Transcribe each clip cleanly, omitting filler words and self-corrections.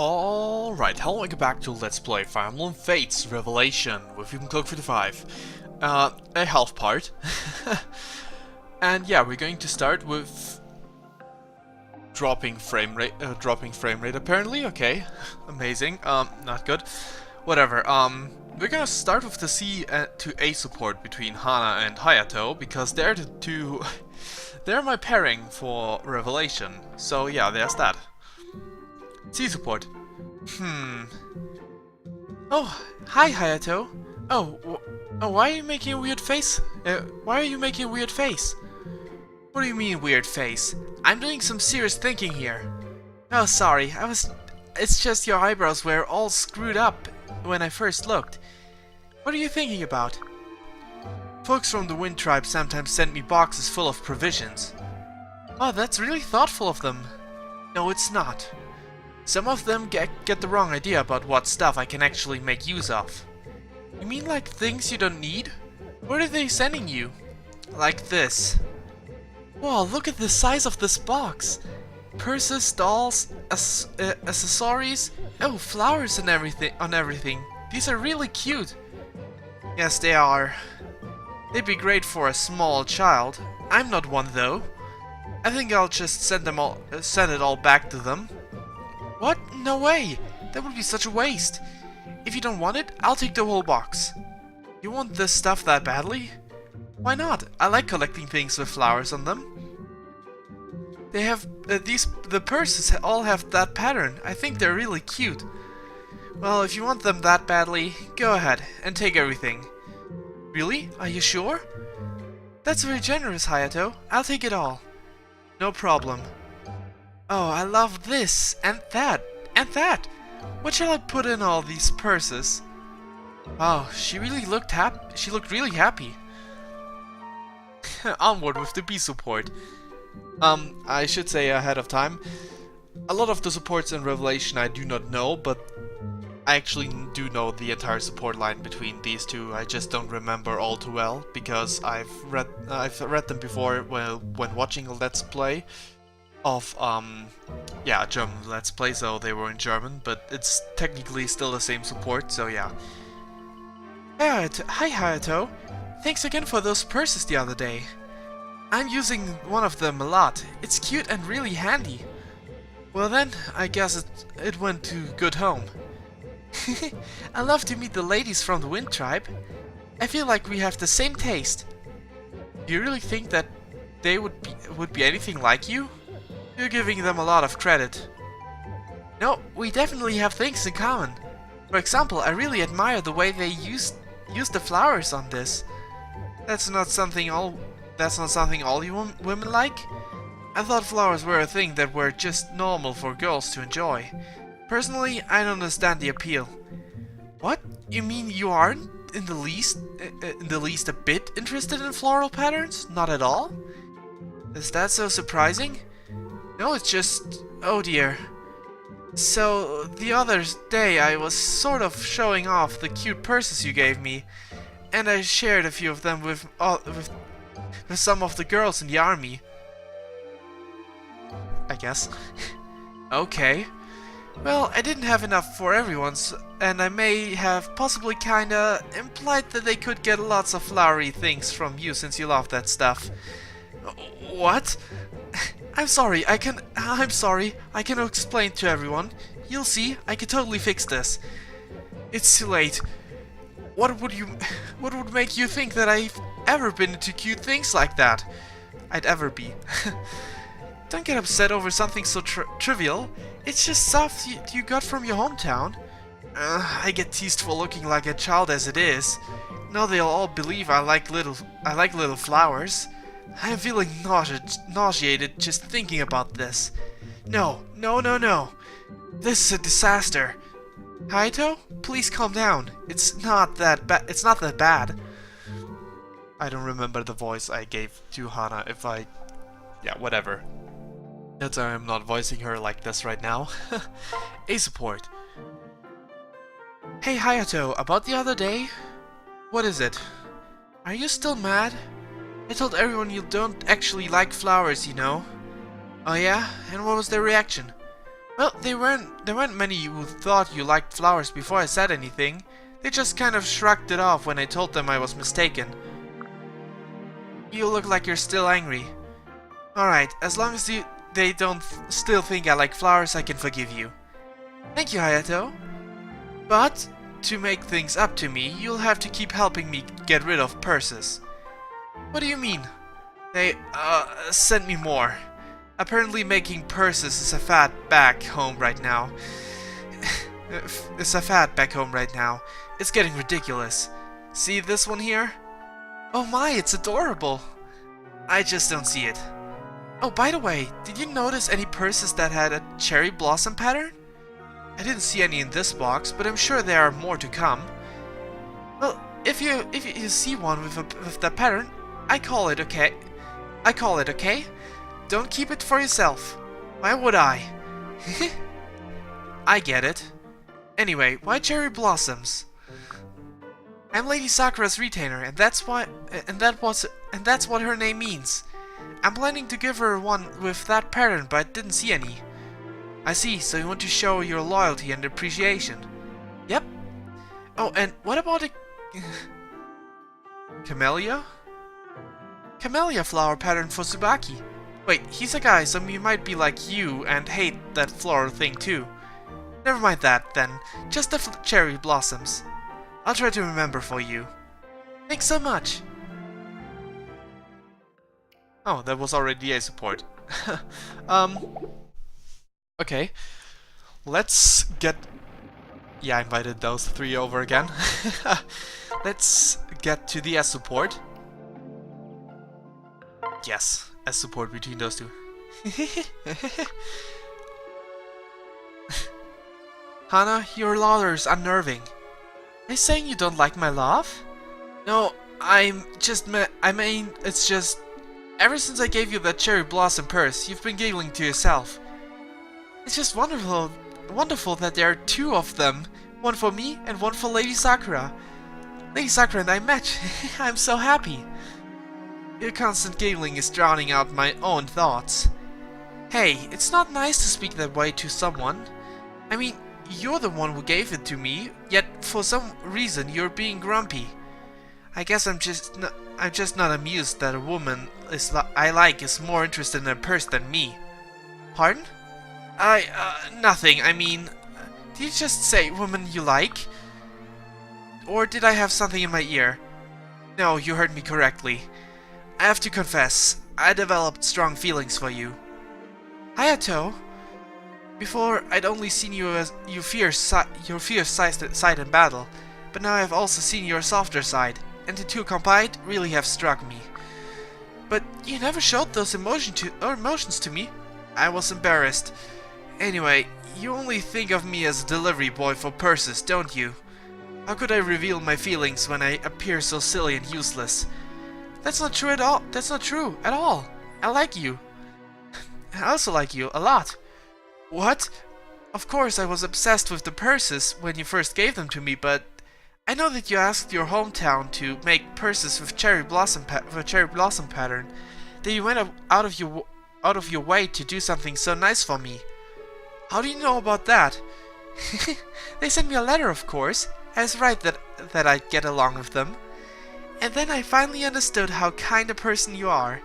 Alright, hello, welcome back to Let's Play Fire Emblem Fates Revelation with Eboncloak 55. A health part. And yeah, we're going to start with dropping frame rate apparently, okay. Amazing, not good. Whatever, we're gonna start with the C to A support between Hana and Hayato, because they're the two... they're my pairing for Revelation, so yeah, there's that. C support. Oh, hi Hayato. Oh, why are you making a weird face? Why are you making a weird face? What do you mean weird face? I'm doing some serious thinking here. Oh, sorry. It's just your eyebrows were all screwed up when I first looked. What are you thinking about? Folks from the Wind Tribe sometimes send me boxes full of provisions. Oh, that's really thoughtful of them. No, it's not. Some of them get the wrong idea about what stuff I can actually make use of. You mean like things you don't need? What are they sending you? Like this. Wow, look at the size of this box. Purses, dolls, accessories, oh, flowers and everything. These are really cute. Yes, they are. They'd be great for a small child. I'm not one though. I think I'll just send it all back to them. What? No way! That would be such a waste. If you don't want it, I'll take the whole box. You want this stuff that badly? Why not? I like collecting things with flowers on them. They have the purses all have that pattern. I think they're really cute. Well, if you want them that badly, go ahead and take everything. Really? Are you sure? That's very generous, Hayato. I'll take it all. No problem. Oh, I love this, and that, and that! What shall I put in all these purses? Oh, she looked really happy. Onward with the B support. I should say ahead of time, a lot of the supports in Revelation I do not know, but I actually do know the entire support line between these two. I just don't remember all too well, because I've read them before when watching a Let's Play of yeah, German Let's Play, so they were in German, but it's technically still the same support, so yeah. Hi Hayato, thanks again for those purses the other day. I'm using one of them a lot. It's cute and really handy. Well then, I guess it went to good home. I love to meet the ladies from the Wind Tribe. I feel like we have the same taste. Do you really think that they would be anything like you? You're giving them a lot of credit. No, we definitely have things in common. For example, I really admire the way they use the flowers on this. That's not something all you women like? I thought flowers were a thing that were just normal for girls to enjoy. Personally, I don't understand the appeal. What? You mean you aren't in the least a bit interested in floral patterns? Not at all? Is that so surprising? No, it's just... oh dear. So, the other day I was sort of showing off the cute purses you gave me, and I shared a few of them with some of the girls in the army. I guess. Okay. Well, I didn't have enough for everyone, and I may have possibly kinda implied that they could get lots of flowery things from you since you love that stuff. What? I'm sorry, I can explain to everyone. You'll see, I can totally fix this. It's too late. What would make you think that I've ever been into cute things like that? I'd ever be. Don't get upset over something so trivial. It's just stuff you got from your hometown. I get teased for looking like a child as it is. Now they'll all believe I like little flowers. I'm feeling nauseated just thinking about this. No. This is a disaster. Hayato, please calm down. It's not that bad. I don't remember the voice I gave to Hana. Yeah, whatever. That's why I'm not voicing her like this right now. A support. Hey Hayato, about the other day? What is it? Are you still mad? I told everyone you don't actually like flowers, you know. Oh yeah? And what was their reaction? Well, there weren't many who thought you liked flowers before I said anything. They just kind of shrugged it off when I told them I was mistaken. You look like you're still angry. Alright, as long as they don't still think I like flowers, I can forgive you. Thank you, Hayato. But, to make things up to me, you'll have to keep helping me get rid of purses. What do you mean? They, sent me more. Apparently making purses is a fad back home right now. It's getting ridiculous. See this one here? Oh my, it's adorable. I just don't see it. Oh, by the way, did you notice any purses that had a cherry blossom pattern? I didn't see any in this box, but I'm sure there are more to come. Well, if you see one with that pattern, I call it okay. Don't keep it for yourself. Why would I? I get it. Anyway, why cherry blossoms? I'm Lady Sakura's retainer, and that's what her name means. I'm planning to give her one with that pattern, but didn't see any. I see, so you want to show your loyalty and appreciation. Yep. Oh, and what about a camellia? Camellia flower pattern for Tsubaki. Wait, he's a guy, so he might be like you and hate that floral thing too. Never mind that, then. Just the cherry blossoms. I'll try to remember for you. Thanks so much. Oh, that was already a support. Okay. Let's get... Yeah, I invited those three over again. Let's get to the S support. Yes, S support between those two. Hana, your laughter is unnerving. Are you saying you don't like my laugh? No, I mean, it's just... Ever since I gave you that cherry blossom purse, you've been giggling to yourself. It's just wonderful that there are two of them. One for me and one for Lady Sakura. Lady Sakura and I match. I'm so happy. Your constant giggling is drowning out my own thoughts. Hey, it's not nice to speak that way to someone. I mean, you're the one who gave it to me, yet for some reason you're being grumpy. I guess I'm just not amused that a woman I like is more interested in a purse than me. Pardon? Nothing. I mean, did you just say woman you like? Or did I have something in my ear? No, you heard me correctly. I have to confess, I developed strong feelings for you. Hayato? Before, I'd only seen you as your fierce side in battle, but now I've also seen your softer side, and the two combined really have struck me. But you never showed those emotions to me. I was embarrassed. Anyway, you only think of me as a delivery boy for purses, don't you? How could I reveal my feelings when I appear so silly and useless? That's not true at all. That's not true at all. I like you. I also like you a lot. What? Of course, I was obsessed with the purses when you first gave them to me, but I know that you asked your hometown to make purses with cherry blossom pattern. That you went out of your way to do something so nice for me. How do you know about that? They sent me a letter, of course. I was right that I'd get along with them. And then I finally understood how kind a person you are.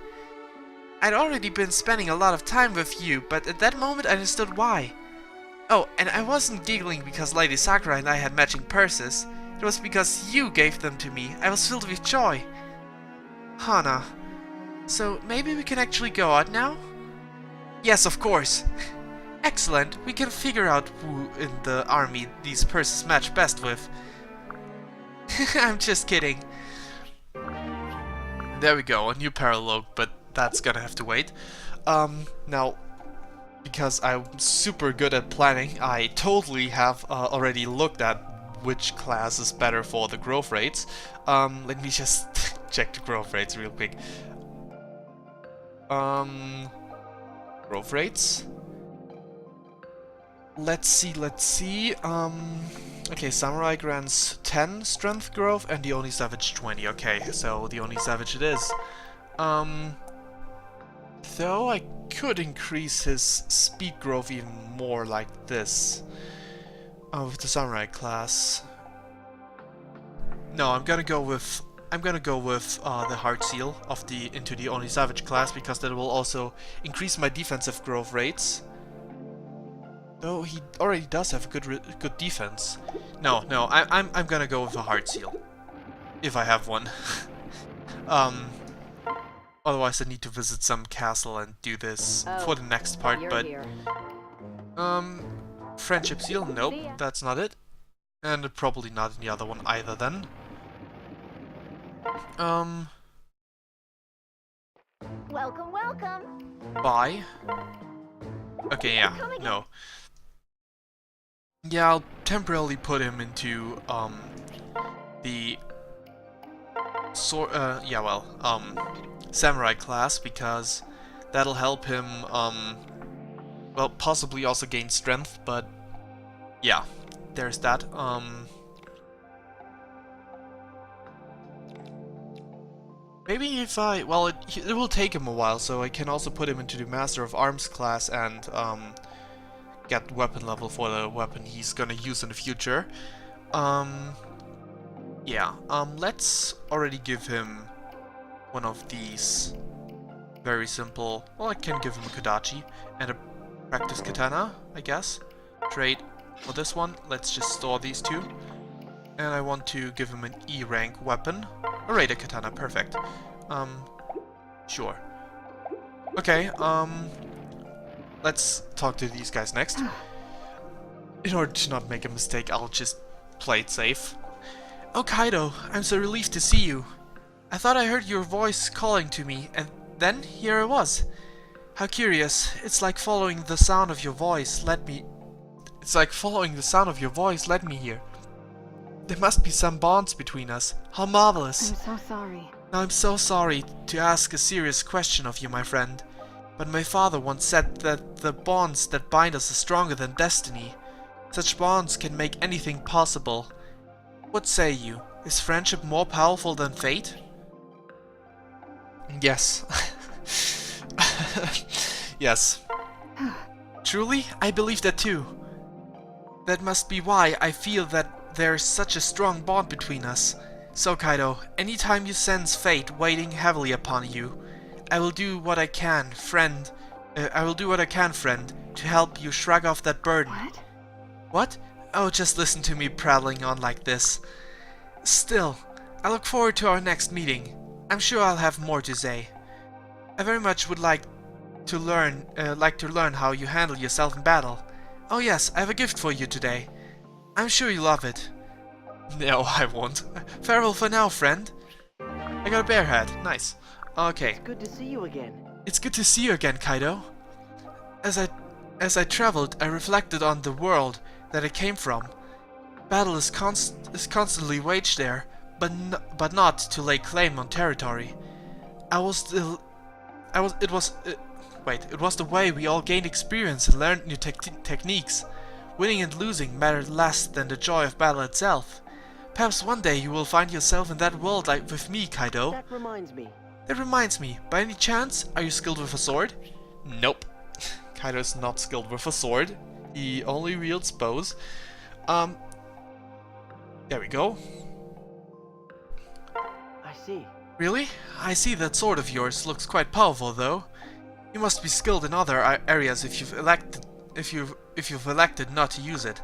I'd already been spending a lot of time with you, but at that moment I understood why. Oh, and I wasn't giggling because Lady Sakura and I had matching purses. It was because you gave them to me. I was filled with joy. Hana. So maybe we can actually go out now? Yes, of course. Excellent. We can figure out who in the army these purses match best with. I'm just kidding. There we go, a new paralogue, but that's gonna have to wait. Now, because I'm super good at planning, I totally have already looked at which class is better for the growth rates. Let me just check the growth rates real quick. Growth rates? Let's see. Okay, Samurai grants 10 strength growth and the Oni Savage 20. Okay, so the Oni Savage it is. Though I could increase his speed growth even more like this. With the samurai class. No, I'm gonna go with the heart seal of the into the only savage class, because that will also increase my defensive growth rates. Though he already does have a good defense. No, I'm gonna go with a heart seal. If I have one. Otherwise I need to visit some castle and do this for the next part, but friendship seal, nope, that's not it. And probably not in the other one either then. Welcome, welcome. Bye. Okay, yeah, no. Yeah, I'll temporarily put him into the samurai class, because that'll help him well, possibly also gain strength, but yeah, there's that. Maybe if I... well, it will take him a while, so I can also put him into the Master of Arms class and get weapon level for the weapon he's gonna use in the future. Yeah, let's already give him one of these very simple... well, I can give him a Kodachi and a practice katana, I guess. Trade for this one, let's just store these two. And I want to give him an E rank weapon. A Raider katana, perfect. Sure. Okay, let's talk to these guys next. In order to not make a mistake, I'll just play it safe. Oh, Kaido, I'm so relieved to see you. I thought I heard your voice calling to me, and then here I was. How curious. It's like following the sound of your voice led me here. There must be some bonds between us. How marvelous. I'm so sorry. I'm so sorry to ask a serious question of you, my friend. But my father once said that the bonds that bind us are stronger than destiny. Such bonds can make anything possible. What say you? Is friendship more powerful than fate? Yes. Yes. Truly, I believe that too. That must be why I feel that there's such a strong bond between us. So Kaido, anytime you sense fate waiting heavily upon you, I will do what I can, friend. To help you shrug off that burden. What? What? Oh, just listen to me prattling on like this. Still, I look forward to our next meeting. I'm sure I'll have more to say. I very much would like to learn how you handle yourself in battle. Oh yes, I have a gift for you today. I'm sure you love it. No, I won't. Farewell for now, friend. I got a bear hat. Nice. Okay. It's good to see you again. It's good to see you again, Kaido. As I traveled, I reflected on the world that I came from. Battle is constantly waged there, but not to lay claim on territory. It was the way we all gained experience and learned new techniques. Winning and losing mattered less than the joy of battle itself. Perhaps one day you will find yourself in that world like with me, Kaido. That reminds me, By any chance, are you skilled with a sword? Nope. Kaido is not skilled with a sword. He only wields bows. There we go. I see. Really? I see that sword of yours looks quite powerful, though. You must be skilled in other areas if you've elected not to use it.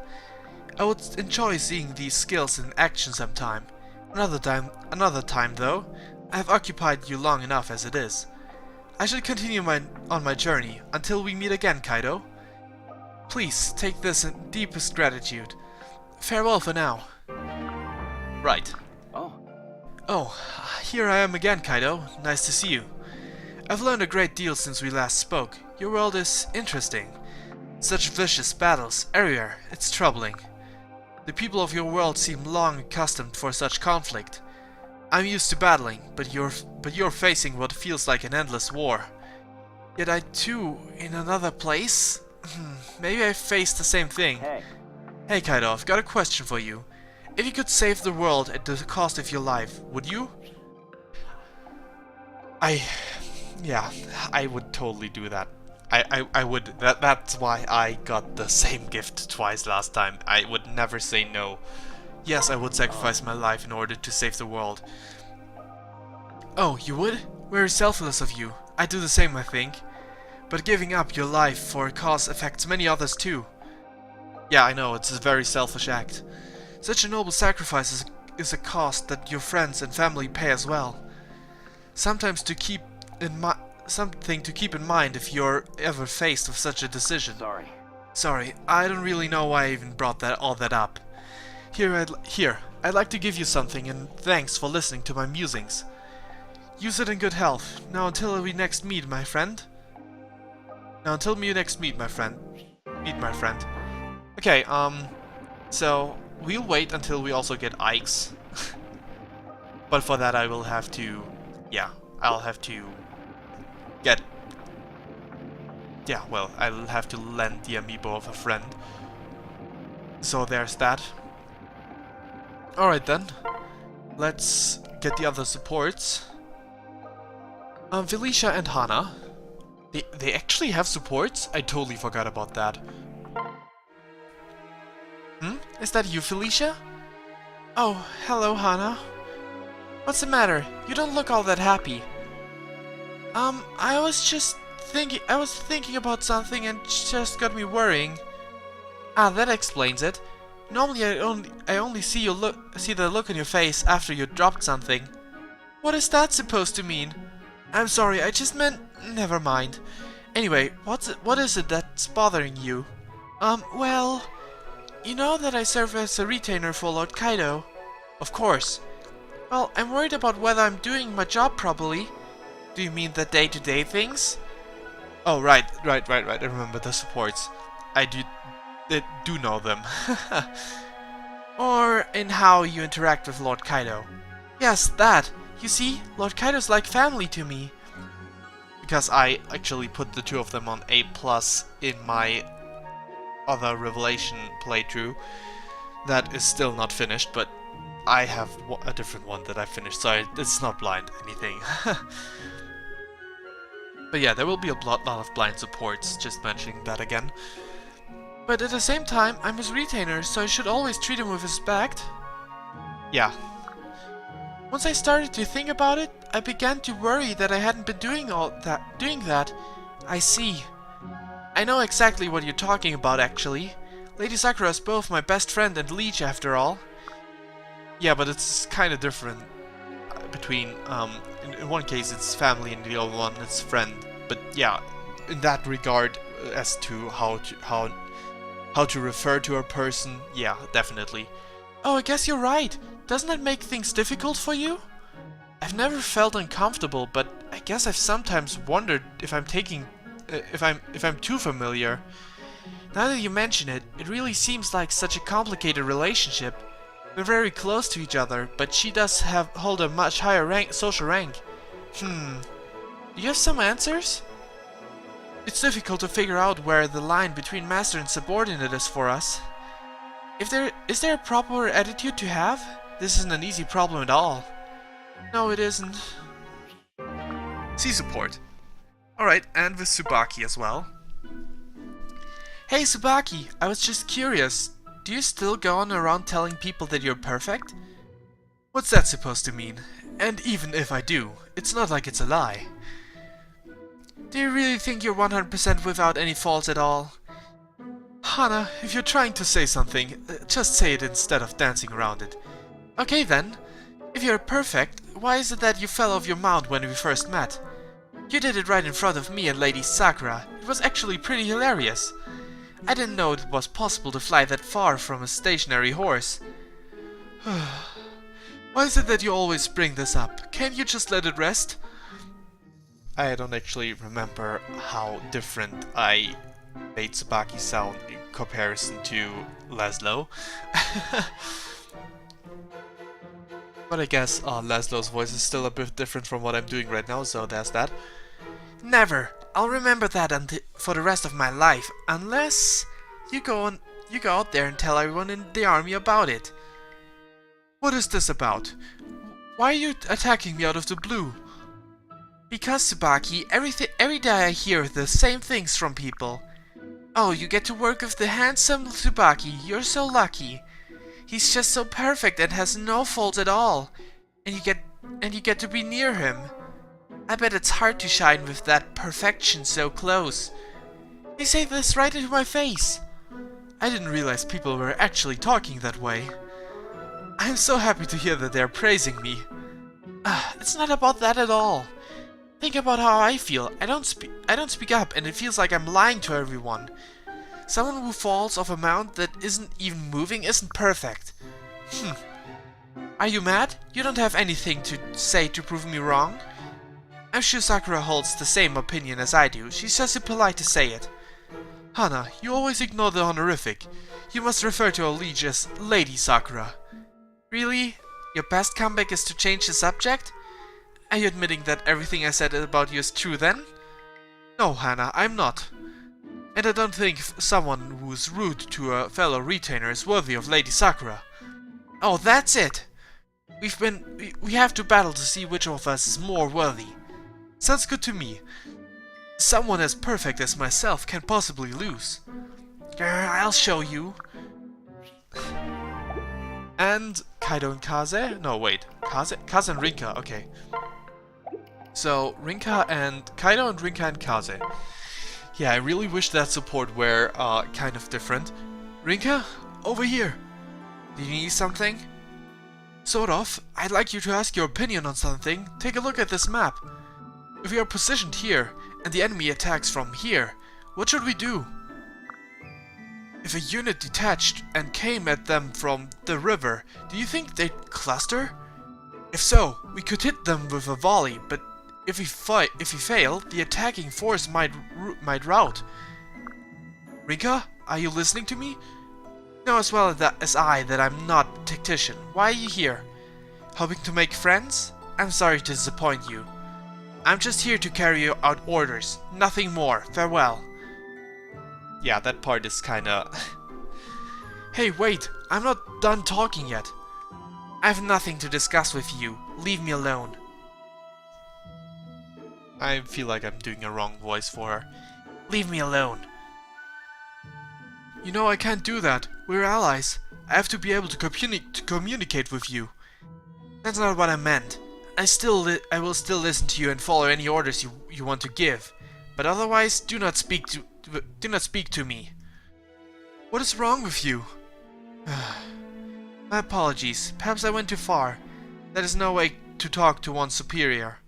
I would enjoy seeing these skills in action sometime. Another time though. I have occupied you long enough as it is. I should continue on my journey until we meet again, Kaido. Please take this in deepest gratitude. Farewell for now. Right. Oh, here I am again, Kaido. Nice to see you. I've learned a great deal since we last spoke. Your world is interesting. Such vicious battles everywhere. It's troubling. The people of your world seem long accustomed for such conflict. I'm used to battling, but you're facing what feels like an endless war. Yet I too, in another place? Maybe I faced the same thing. Hey Kaido, I've got a question for you. If you could save the world at the cost of your life, would you? Yeah, I would totally do that. I would. That's why I got the same gift twice last time. I would never say no. Yes, I would sacrifice my life in order to save the world. Oh, you would? Very selfless of you. I'd do the same, I think. But giving up your life for a cause affects many others too. Yeah, I know, it's a very selfish act. Such a noble sacrifice is a cost that your friends and family pay as well. Something to keep in mind if you're ever faced with such a decision. Sorry, I don't really know why I even brought all that up. Here, I'd like to give you something, and thanks for listening to my musings. Use it in good health. Now until we next meet, my friend. Meet my friend. Okay, so we'll wait until we also get Ike's. But for that I will have to, I'll have to get, I'll have to lend the amiibo of a friend. So there's that. Alright then, let's get the other supports. Felicia and Hana. They actually have supports? I totally forgot about that. Is that you, Felicia? Oh, hello, Hana. What's the matter? You don't look all that happy. I was thinking about something and it just got me worrying. Ah, that explains it. Normally I only see the look on your face after you dropped something. What is that supposed to mean? I'm sorry, I just meant... Never mind. Anyway, what is it that's bothering you? Well... You know that I serve as a retainer for Lord Kaido? Of course. Well, I'm worried about whether I'm doing my job properly. Do you mean the day-to-day things? Oh, right. I remember the supports. I do know them. Or in how you interact with Lord Kaido. Yes, that. You see, Lord Kaido's like family to me. Because I actually put the two of them on A+ in my other Revelation playthrough. That is still not finished, but I have a different one that I finished, so it's not blind anything. But yeah, there will be a lot of blind supports, just mentioning that again. But at the same time, I'm his retainer, so I should always treat him with respect. Yeah. Once I started to think about it, I began to worry that I hadn't been doing that. I see. I know exactly what you're talking about, actually. Lady Sakura is both my best friend and liege, after all. Yeah, but it's kind of different between, in one case it's family and the other one it's friend. But yeah, in that regard, as to how to refer to a person, yeah, definitely. Oh, I guess you're right. Doesn't that make things difficult for you? I've never felt uncomfortable, but I guess I've sometimes wondered if I'm too familiar. Now that you mention it, it really seems like such a complicated relationship. We're very close to each other, but she does hold a much higher social rank. Do you have some answers? It's difficult to figure out where the line between master and subordinate is for us. Is there a proper attitude to have? This isn't an easy problem at all. No, it isn't. C support. Alright, and with Tsubaki as well. Hey Tsubaki, I was just curious. Do you still go on around telling people that you're perfect? What's that supposed to mean? And even if I do, it's not like it's a lie. Do you really think you're 100% without any faults at all? Hana, if you're trying to say something, just say it instead of dancing around it. Okay then. If you're perfect, why is it that you fell off your mount when we first met? You did it right in front of me and Lady Sakura. It was actually pretty hilarious. I didn't know it was possible to fly that far from a stationary horse. Why is it that you always bring this up? Can't you just let it rest? I don't actually remember how different I made Tsubaki sound in comparison to Laszlo. But I guess Laszlo's voice is still a bit different from what I'm doing right now, so there's that. Never! I'll remember that for the rest of my life, unless you go out there and tell everyone in the army about it. What is this about? Why are you attacking me out of the blue? Because, Tsubaki, every day I hear the same things from people. Oh, you get to work with the handsome Tsubaki, you're so lucky. He's just so perfect and has no faults at all. And you get to be near him. I bet it's hard to shine with that perfection so close. They say this right into my face. I didn't realize people were actually talking that way. I'm so happy to hear that they're praising me. It's not about that at all. Think about how I feel. I don't speak up, and it feels like I'm lying to everyone. Someone who falls off a mount that isn't even moving isn't perfect. Are you mad? You don't have anything to say to prove me wrong? I'm sure Sakura holds the same opinion as I do. She's just too polite to say it. Hana, you always ignore the honorific. You must refer to our liege as Lady Sakura. Really? Your best comeback is to change the subject? Are you admitting that everything I said about you is true then? No, Hana, I'm not. And I don't think someone who's rude to a fellow retainer is worthy of Lady Sakura. Oh, that's it! We have to battle to see which of us is more worthy. Sounds good to me. Someone as perfect as myself can possibly lose. I'll show you. And Kaido and Kaze? No, wait. Kaze and Rinka, okay. So, Rinka and Kaido and Rinka and Kaze. Yeah, I really wish that support were kind of different. Rinka, over here. Do you need something? Sort of. I'd like you to ask your opinion on something. Take a look at this map. If we are positioned here, and the enemy attacks from here, what should we do? If a unit detached and came at them from the river, do you think they'd cluster? If so, we could hit them with a volley, but if we fail, the attacking force might rout. Rinka, are you listening to me? You know as well as I that I'm not a tactician. Why are you here? Hoping to make friends? I'm sorry to disappoint you. I'm just here to carry out orders, nothing more. Farewell. Yeah, that part is kinda... Hey, wait! I'm not done talking yet. I have nothing to discuss with you. Leave me alone. I feel like I'm doing a wrong voice for her. Leave me alone. You know, I can't do that. We're allies. I have to be able to communicate with you. That's not what I meant. I will still listen to you and follow any orders you want to give. But otherwise, do not speak to me. What is wrong with you? My apologies. Perhaps I went too far. That is no way to talk to one's superior.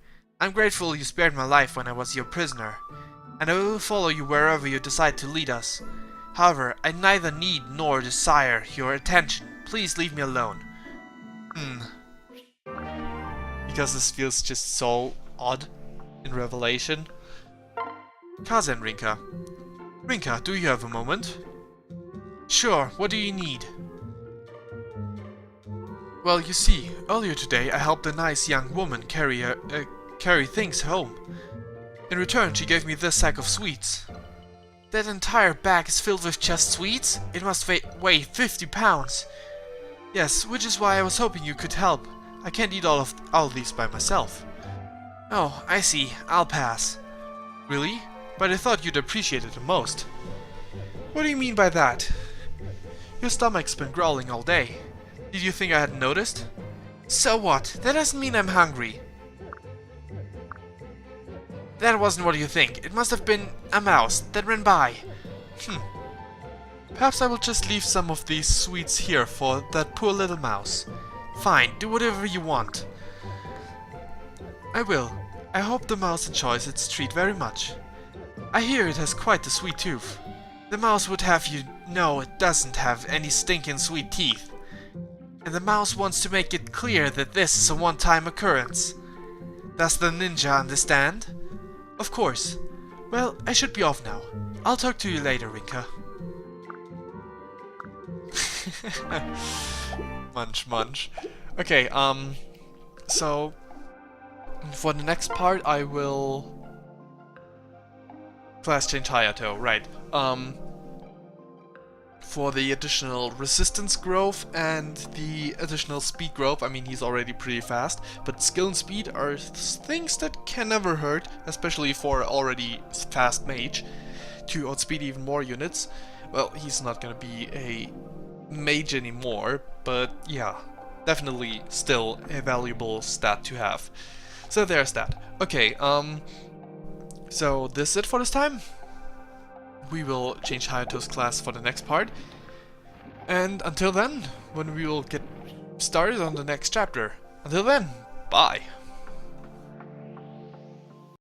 I'm grateful you spared my life when I was your prisoner, and I will follow you wherever you decide to lead us. However, I neither need nor desire your attention. Please leave me alone. Because this feels just so odd in Revelation. Kaze and Rinka. Rinka, do you have a moment? Sure, what do you need? Well, you see, earlier today I helped a nice young woman carry things home. In return, she gave me this sack of sweets. That entire bag is filled with just sweets? It must weigh 50 pounds. Yes, which is why I was hoping you could help. I can't eat all of these by myself. Oh, I see. I'll pass. Really? But I thought you'd appreciate it the most. What do you mean by that? Your stomach's been growling all day. Did you think I hadn't noticed? So what? That doesn't mean I'm hungry. That wasn't what you think. It must have been a mouse that ran by. Perhaps I will just leave some of these sweets here for that poor little mouse. Fine, do whatever you want. I will. I hope the mouse enjoys its treat very much. I hear it has quite the sweet tooth. The mouse would have you know it doesn't have any stinking sweet teeth. And the mouse wants to make it clear that this is a one-time occurrence. Does the ninja understand? Of course. Well, I should be off now. I'll talk to you later, Rinka. Munch, munch. Okay, so for the next part I will class change Hayato, right. for the additional resistance growth and the additional speed growth. I mean, he's already pretty fast, but skill and speed are things that can never hurt, especially for already fast mage, to outspeed even more units. Well, he's not gonna be a mage anymore, but yeah, definitely still a valuable stat to have. So there's that. Okay, so this is it for this time. We will change Hayato's class for the next part. And until then, when we will get started on the next chapter. Until then, bye!